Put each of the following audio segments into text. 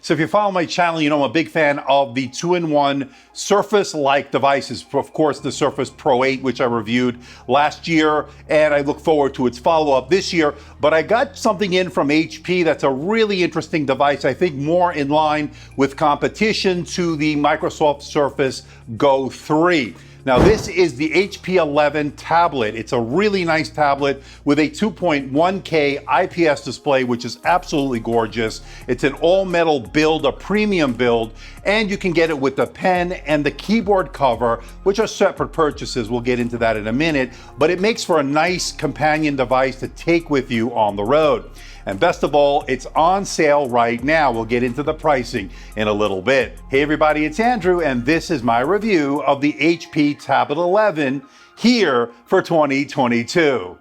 So if you follow my channel, you know I'm a big fan of the 2-in-1 Surface-like devices. Of course, the Surface Pro 8, which I reviewed last year, and I look forward to its follow-up this year. But I got something in from HP that's a really interesting device, I think more in line with competition to the Microsoft Surface Go 3. Now this is the HP 11 tablet. It's a really nice tablet with a 2.1K IPS display, which is absolutely gorgeous. It's an all metal build, a premium build, and you can get it with the pen and the keyboard cover, which are separate purchases. We'll get into that in a minute, but it makes for a nice companion device to take with you on the road. And best of all, it's on sale right now. We'll get into the pricing in a little bit. Hey everybody, it's Andrew, and this is my review of the HP Tablet 11 here for 2022.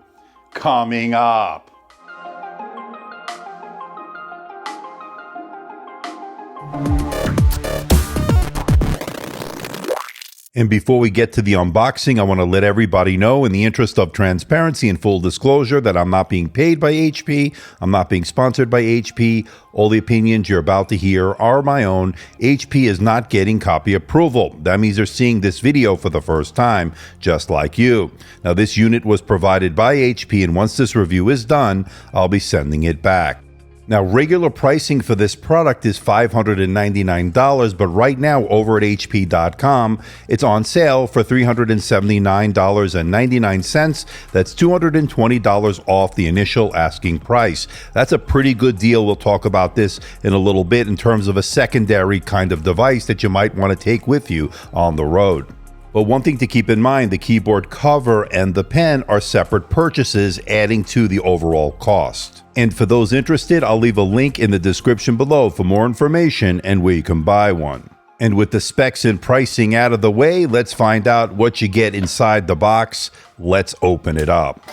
Coming up. And before we get to the unboxing, I want to let everybody know, in the interest of transparency and full disclosure, that I'm not being paid by HP. I'm not being sponsored by HP. All the opinions you're about to hear are my own. HP is not getting copy approval. That means they're seeing this video for the first time, just like you. Now, this unit was provided by HP, and once this review is done, I'll be sending it back. Now, regular pricing for this product is $599, but right now over at HP.com, it's on sale for $379.99. That's $220 off the initial asking price. That's a pretty good deal. We'll talk about this in a little bit in terms of a secondary kind of device that you might want to take with you on the road. But one thing to keep in mind, the keyboard cover and the pen are separate purchases, adding to the overall cost. And for those interested, I'll leave a link in the description below for more information and where you can buy one. And with the specs and pricing out of the way, let's find out what you get inside the box. Let's open it up.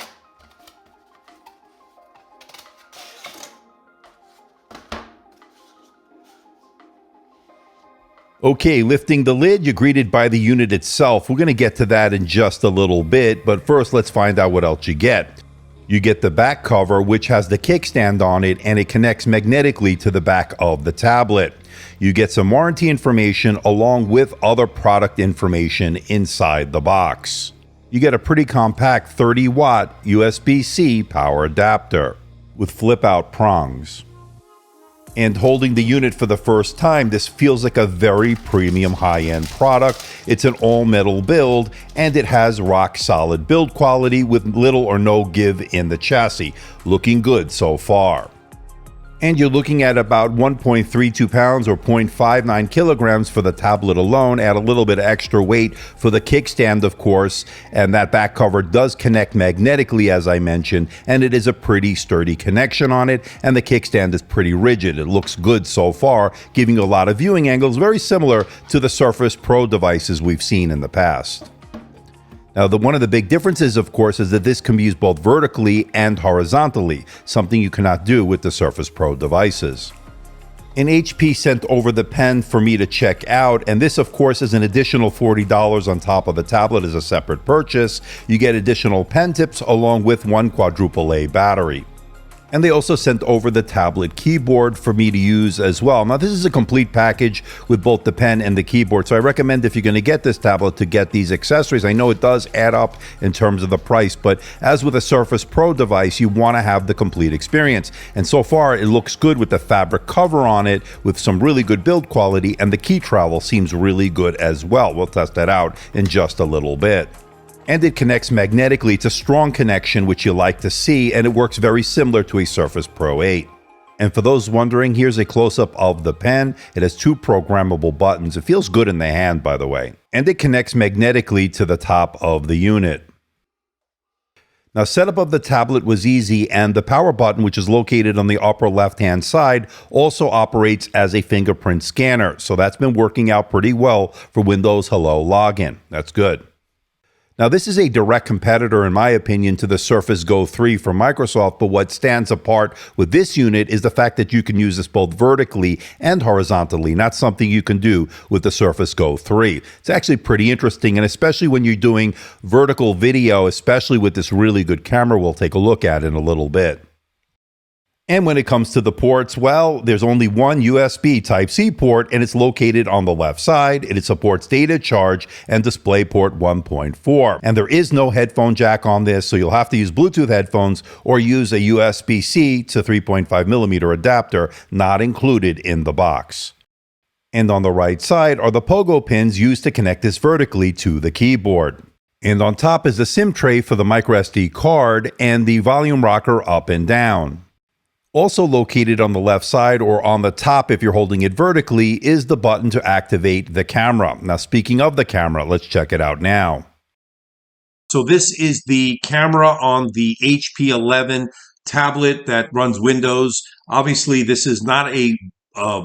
Okay, lifting the lid, you're greeted by the unit itself. We're going to get to that in just a little bit, but first let's find out what else you get. You get the back cover, which has the kickstand on it, and it connects magnetically to the back of the tablet. You get some warranty information along with other product information inside the box. You get a pretty compact 30-watt USB-C power adapter with flip-out prongs. And holding the unit for the first time, this feels like a very premium high-end product. It's an all-metal build, and it has rock-solid build quality with little or no give in the chassis. Looking good so far. And you're looking at about 1.32 pounds or 0.59 kilograms for the tablet alone. Add a little bit of extra weight for the kickstand, of course, and that back cover does connect magnetically, as I mentioned, and it is a pretty sturdy connection on it, and the kickstand is pretty rigid. It looks good so far, giving you a lot of viewing angles, very similar to the Surface Pro devices we've seen in the past. Now, one of the big differences, of course, is that this can be used both vertically and horizontally, something you cannot do with the Surface Pro devices. And HP sent over the pen for me to check out, and this, of course, is an additional $40 on top of the tablet as a separate purchase. You get additional pen tips along with one quadruple-A battery. And they also sent over the tablet keyboard for me to use as well. Now, this is a complete package with both the pen and the keyboard, so I recommend if you're going to get this tablet to get these accessories. I know it does add up in terms of the price, but as with a Surface Pro device, you want to have the complete experience. And so far, it looks good with the fabric cover on it, with some really good build quality, and the key travel seems really good as well. We'll test that out in just a little bit. And it connects magnetically. It's a strong connection, which you like to see, and it works very similar to a Surface Pro 8. And for those wondering, here's a close-up of the pen. It has two programmable buttons. It feels good in the hand, by the way. And it connects magnetically to the top of the unit. Now, setup of the tablet was easy, and the power button, which is located on the upper left-hand side, also operates as a fingerprint scanner. So that's been working out pretty well for Windows Hello login. That's good. Now, this is a direct competitor, in my opinion, to the Surface Go 3 from Microsoft, but what stands apart with this unit is the fact that you can use this both vertically and horizontally, not something you can do with the Surface Go 3. It's actually pretty interesting, and especially when you're doing vertical video, especially with this really good camera we'll take a look at in a little bit. And when it comes to the ports, well, there's only one USB Type-C port, and it's located on the left side. It supports data charge and DisplayPort 1.4. And there is no headphone jack on this, so you'll have to use Bluetooth headphones or use a USB-C to 3.5 millimeter adapter, not included in the box. And on the right side are the pogo pins used to connect this vertically to the keyboard. And on top is the SIM tray for the microSD card and the volume rocker up and down. Also located on the left side or on the top if you're holding it vertically is the button to activate the camera. Now, speaking of the camera, let's check it out now. So this is the camera on the HP 11 tablet that runs Windows. Obviously, this is not a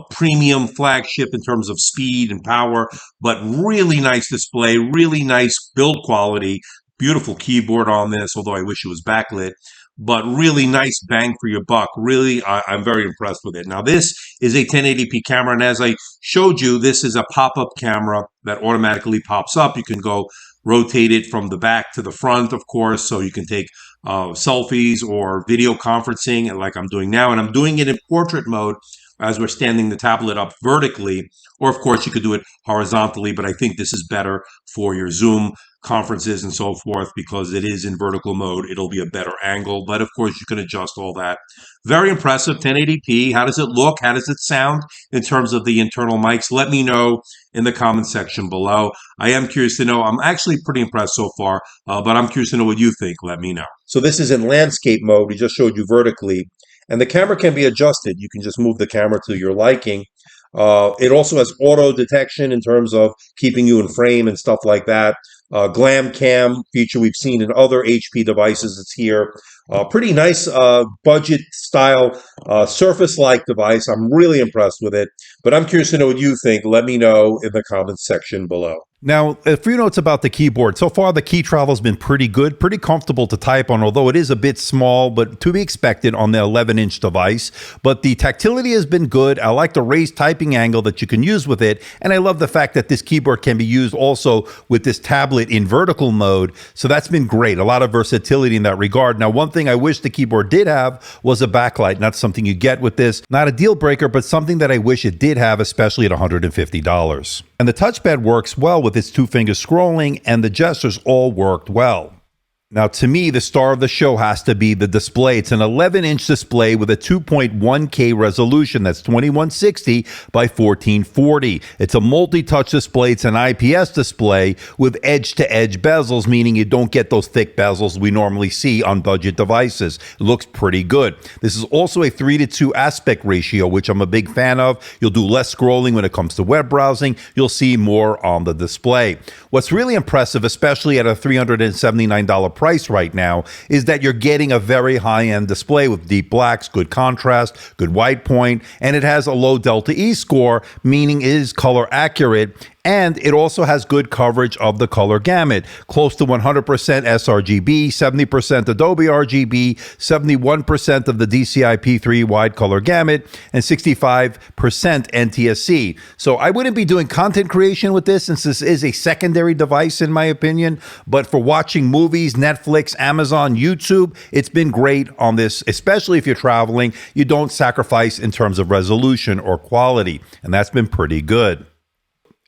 premium flagship in terms of speed and power, but really nice display, really nice build quality, beautiful keyboard on this, although I wish it was backlit. But really nice bang for your buck. Really, I'm very impressed with it. Now, this is a 1080p camera, and as I showed you, this is a pop-up camera that automatically pops up. You can go rotate it from the back to the front, of course, so you can take selfies or video conferencing, and like I'm doing now. And I'm doing it in portrait mode as we're standing the tablet up vertically, or of course you could do it horizontally, but I think this is better for your Zoom conferences and so forth because it is in vertical mode. It'll be a better angle, but of course you can adjust all that. Very impressive, 1080p. How does it look? How does it sound in terms of the internal mics? Let me know in the comment section below. I am curious to know. I'm actually pretty impressed so far, but I'm curious to know what you think. Let me know. So this is in landscape mode. We just showed you vertically. And the camera can be adjusted. You can just move the camera to your liking. It also has auto detection in terms of keeping you in frame and stuff like that. Glam Cam feature we've seen in other HP devices. It's here. Pretty nice budget style Surface-like device. I'm really impressed with it. But I'm curious to know what you think. Let me know in the comments section below. Now, a few notes about the keyboard. So far, the key travel has been pretty good, pretty comfortable to type on, although it is a bit small, but to be expected on the 11-inch device. But the tactility has been good. I like the raised typing angle that you can use with it, and I love the fact that this keyboard can be used also with this tablet in vertical mode, so that's been great. A lot of versatility in that regard. Now, one thing I wish the keyboard did have was a backlight. Not something you get with this. Not a deal breaker, but something that I wish it did have, especially at $150. And the touchpad works well with its two-finger scrolling, and the gestures all worked well. Now, to me, the star of the show has to be the display. It's an 11-inch display with a 2.1K resolution. That's 2160 by 1440. It's a multi-touch display. It's an IPS display with edge-to-edge bezels, meaning you don't get those thick bezels we normally see on budget devices. It looks pretty good. This is also a 3:2 aspect ratio, which I'm a big fan of. You'll do less scrolling when it comes to web browsing. You'll see more on the display. What's really impressive, especially at a $379 price right now, is that you're getting a very high-end display with deep blacks, good contrast, good white point, and it has a low Delta E score, meaning it is color accurate. And it also has good coverage of the color gamut, close to 100% sRGB, 70% Adobe RGB, 71% of the DCI-P3 wide color gamut, and 65% NTSC. So I wouldn't be doing content creation with this since this is a secondary device in my opinion, but for watching movies, Netflix, Amazon, YouTube, it's been great on this, especially if you're traveling. You don't sacrifice in terms of resolution or quality, and that's been pretty good.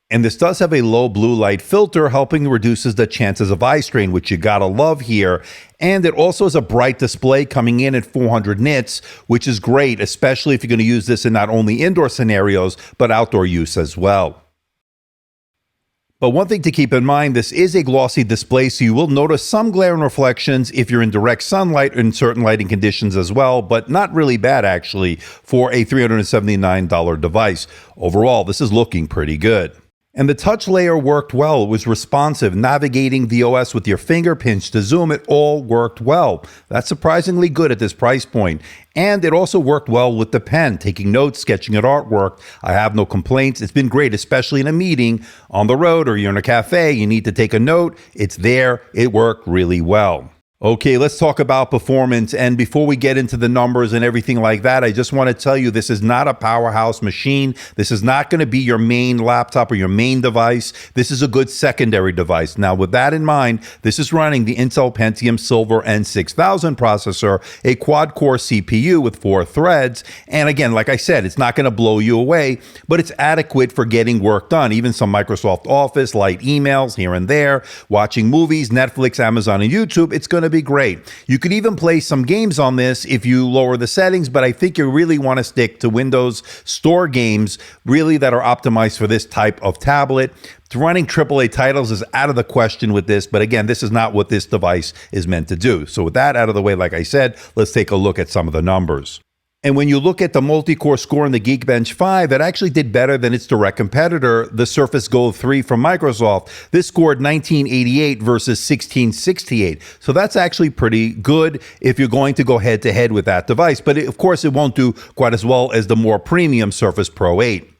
And this does have a low blue light filter, helping reduces the chances of eye strain, which you gotta love here. And it also has a bright display coming in at 400 nits, which is great, especially if you're gonna use this in not only indoor scenarios, but outdoor use as well. But one thing to keep in mind, this is a glossy display, so you will notice some glare and reflections if you're in direct sunlight in certain lighting conditions as well, but not really bad actually for a $379 device. Overall, this is looking pretty good. And the touch layer worked well. It was responsive. Navigating the OS with your finger pinch to zoom, it all worked well. That's surprisingly good at this price point. And it also worked well with the pen, taking notes, sketching at artwork. I have no complaints. It's been great, especially in a meeting, on the road, or you're in a cafe, you need to take a note. It's there. It worked really well. Okay, let's talk about performance. And before we get into the numbers and everything like that, I just want to tell you this is not a powerhouse machine. This is not going to be your main laptop or your main device. This is a good secondary device. Now, with that in mind, this is running the Intel Pentium Silver N6000 processor, a quad-core CPU with 4 threads. And again, like I said, it's not going to blow you away, but it's adequate for getting work done. Even some Microsoft Office, light emails here and there, watching movies, Netflix, Amazon, and YouTube. It's going to be great. You could even play some games on this if you lower the settings, but I think you really want to stick to Windows Store games really that are optimized for this type of tablet. Running AAA titles is out of the question with this, but again, this is not what this device is meant to do. So with that out of the way, like I said, let's take a look at some of the numbers. And when you look at the multi-core score in the Geekbench 5, it actually did better than its direct competitor, the Surface Go 3 from Microsoft. This scored 1988 versus 1668. So that's actually pretty good if you're going to go head-to-head with that device. But of course, it won't do quite as well as the more premium Surface Pro 8.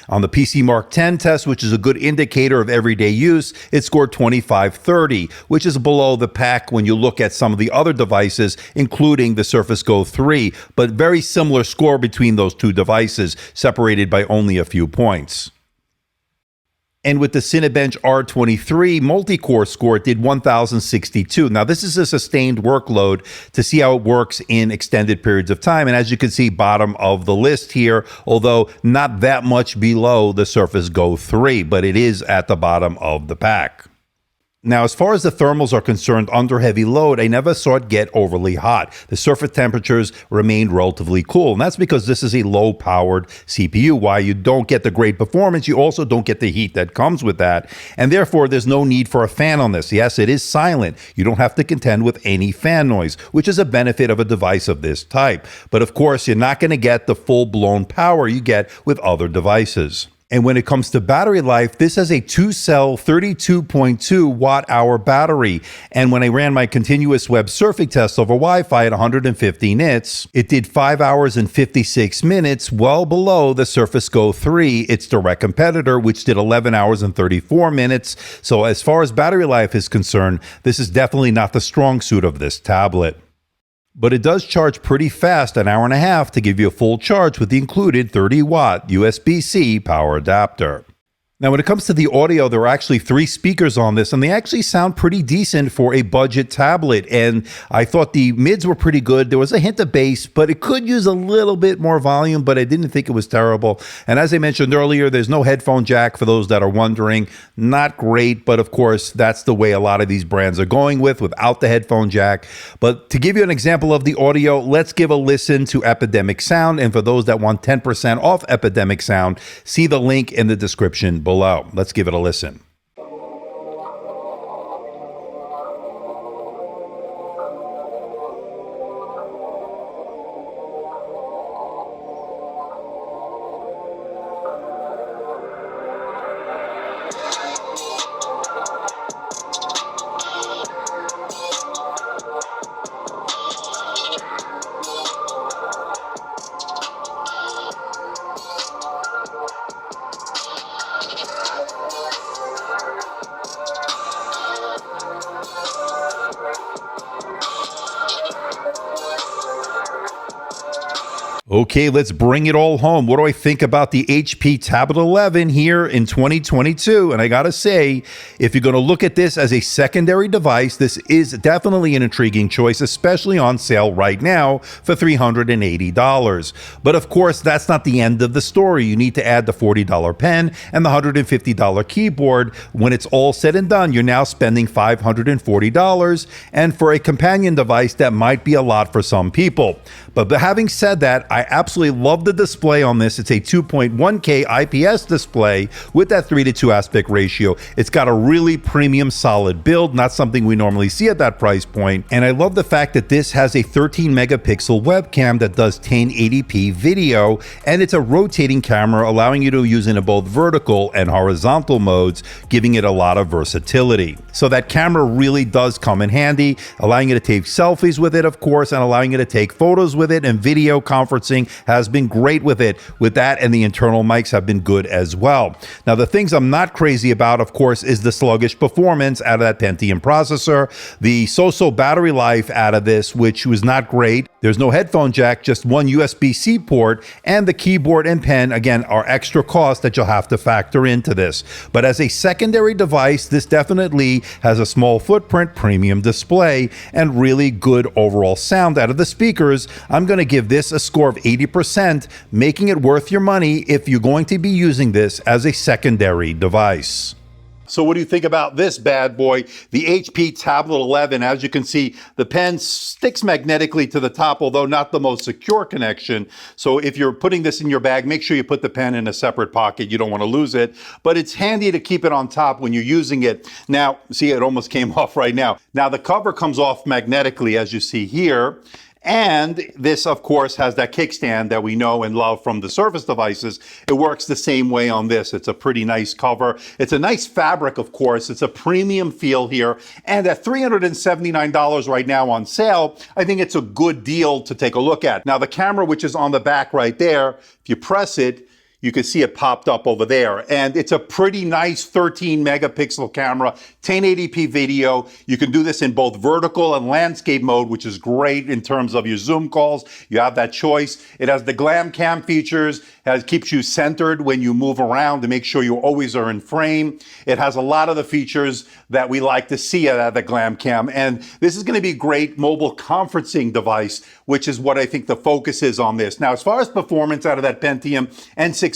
On the PC Mark 10 test, which is a good indicator of everyday use, it scored 2530, which is below the pack when you look at some of the other devices, including the Surface Go 3, but very similar score between those two devices, separated by only a few points. And with the Cinebench R23 multi-core score, it did 1062. Now, this is a sustained workload to see how it works in extended periods of time. And as you can see, bottom of the list here, although not that much below the Surface Go 3, but it is at the bottom of the pack. Now, as far as the thermals are concerned, under heavy load, I never saw it get overly hot. The surface temperatures remained relatively cool, and that's because this is a low-powered CPU. While you don't get the great performance, you also don't get the heat that comes with that, and therefore, there's no need for a fan on this. Yes, it is silent. You don't have to contend with any fan noise, which is a benefit of a device of this type. But of course, you're not going to get the full-blown power you get with other devices. And when it comes to battery life, this has a 2-cell 32.2 watt-hour battery. And when I ran my continuous web surfing test over Wi-Fi at 150 nits, it did 5 hours and 56 minutes, well below the Surface Go 3, its direct competitor, which did 11 hours and 34 minutes. So as far as battery life is concerned, this is definitely not the strong suit of this tablet. But it does charge pretty fast, an hour and a half, to give you a full charge with the included 30-watt USB-C power adapter. Now, when it comes to the audio, there are actually 3 speakers on this, and they actually sound pretty decent for a budget tablet. And I thought the mids were pretty good. There was a hint of bass, but it could use a little bit more volume, but I didn't think it was terrible. And as I mentioned earlier, there's no headphone jack for those that are wondering. Not great, but of course, that's the way a lot of these brands are going without the headphone jack. But to give you an example of the audio, let's give a listen to Epidemic Sound. And for those that want 10% off Epidemic Sound, see the link in the description below. Let's give it a listen. Okay, let's bring it all home. What do I think about the HP Tablet 11 here in 2022? And I gotta say, if you're gonna look at this as a secondary device, this is definitely an intriguing choice, especially on sale right now for $380. But of course, that's not the end of the story. You need to add the $40 pen and the $150 keyboard. When it's all said and done, you're now spending $540. And for a companion device, that might be a lot for some people. But having said that, I absolutely love the display on this. It's a 2.1K IPS display with that 3:2 aspect ratio. It's got a really premium solid build, not something we normally see at that price point. And I love the fact that this has a 13 megapixel webcam that does 1080p video, and it's a rotating camera, allowing you to use it in both vertical and horizontal modes, giving it a lot of versatility. So that camera really does come in handy, allowing you to take selfies with it, of course, and allowing you to take photos with it and video conferencing processing has been great with it. With that, and the internal mics have been good as well. Now, the things I'm not crazy about, of course, is the sluggish performance out of that Pentium processor, the so-so battery life out of this, which was not great. There's no headphone jack, just one USB-C port, and the keyboard and pen, again, are extra costs that you'll have to factor into this. But as a secondary device, this definitely has a small footprint, premium display, and really good overall sound out of the speakers. I'm going to give this a score of 80%, making it worth your money if you're going to be using this as a secondary device. So what do you think about this bad boy, the HP Tablet 11? As you can see, the pen sticks magnetically to the top, although not the most secure connection. So if you're putting this in your bag, make sure you put the pen in a separate pocket. You don't want to lose it, but it's handy to keep it on top when you're using it. Now, see, it almost came off right now. Now the cover comes off magnetically, as you see here. And this, of course, has that kickstand that we know and love from the Surface devices. It works the same way on this. It's a pretty nice cover. It's a nice fabric, of course. It's a premium feel here. And at $379 right now on sale, I think it's a good deal to take a look at. Now, the camera, which is on the back right there, if you press it, you can see it popped up over there. And it's a pretty nice 13 megapixel camera, 1080p video. You can do this in both vertical and landscape mode, which is great in terms of your Zoom calls. You have that choice. It has the glam cam features, keeps you centered when you move around to make sure you always are in frame. It has a lot of the features that we like to see out of the glam cam. And this is going to be a great mobile conferencing device, which is what I think the focus is on this. Now, as far as performance out of that Pentium N6000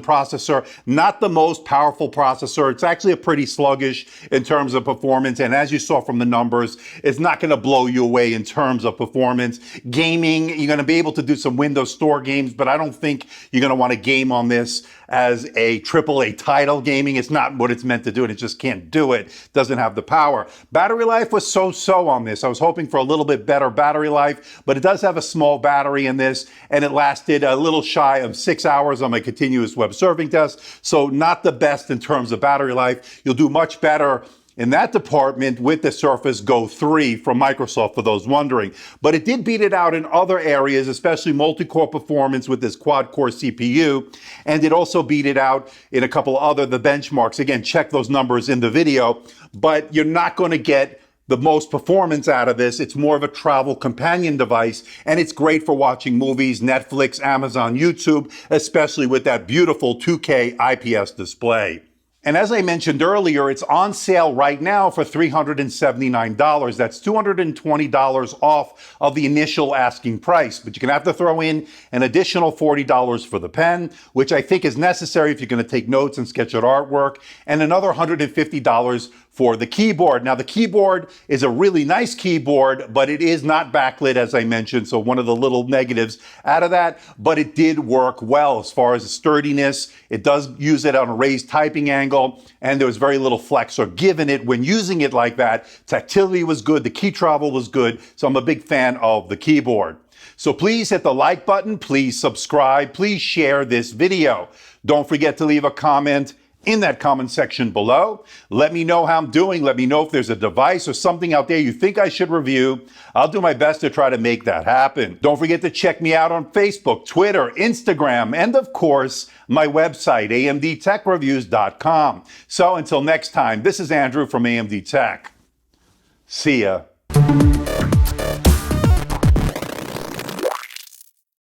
processor, not the most powerful processor. It's actually a pretty sluggish in terms of performance. And as you saw from the numbers, it's not going to blow you away in terms of performance. Gaming, you're going to be able to do some Windows Store games, but I don't think you're going to want to game on this as a AAA title gaming. It's not what it's meant to do, and it just can't do it. Doesn't have the power. Battery life was so-so on this. I was hoping for a little bit better battery life, but it does have a small battery in this, and it lasted a little shy of 6 hours on my continuous web surfing test, so not the best in terms of battery life. You'll do much better in that department with the Surface Go 3 from Microsoft, for those wondering. But it did beat it out in other areas, especially multi-core performance with this quad-core CPU, and it also beat it out in a couple other the benchmarks. Again, check those numbers in the video, but you're not going to get the most performance out of this. It's more of a travel companion device, and it's great for watching movies, Netflix, Amazon, YouTube, especially with that beautiful 2K IPS display. And as I mentioned earlier, it's on sale right now for $379. That's $220 off of the initial asking price. But you're going to have to throw in an additional $40 for the pen, which I think is necessary if you're going to take notes and sketch out artwork, and another $150 for the keyboard. Now, the keyboard is a really nice keyboard, but it is not backlit, as I mentioned, so one of the little negatives out of that, but it did work well as far as the sturdiness. It does use it on a raised typing angle, and there was very little flex or give in it when using it like that. Tactility was good, the key travel was good, so I'm a big fan of the keyboard. So please hit the like button, please subscribe, please share this video. Don't forget to leave a comment in that comment section below. Let me know how I'm doing. Let me know if there's a device or something out there you think I should review. I'll do my best to try to make that happen. Don't forget to check me out on Facebook, Twitter, Instagram, and of course, my website, amdtechreviews.com. So until next time, this is Andrew from AMD Tech. See ya.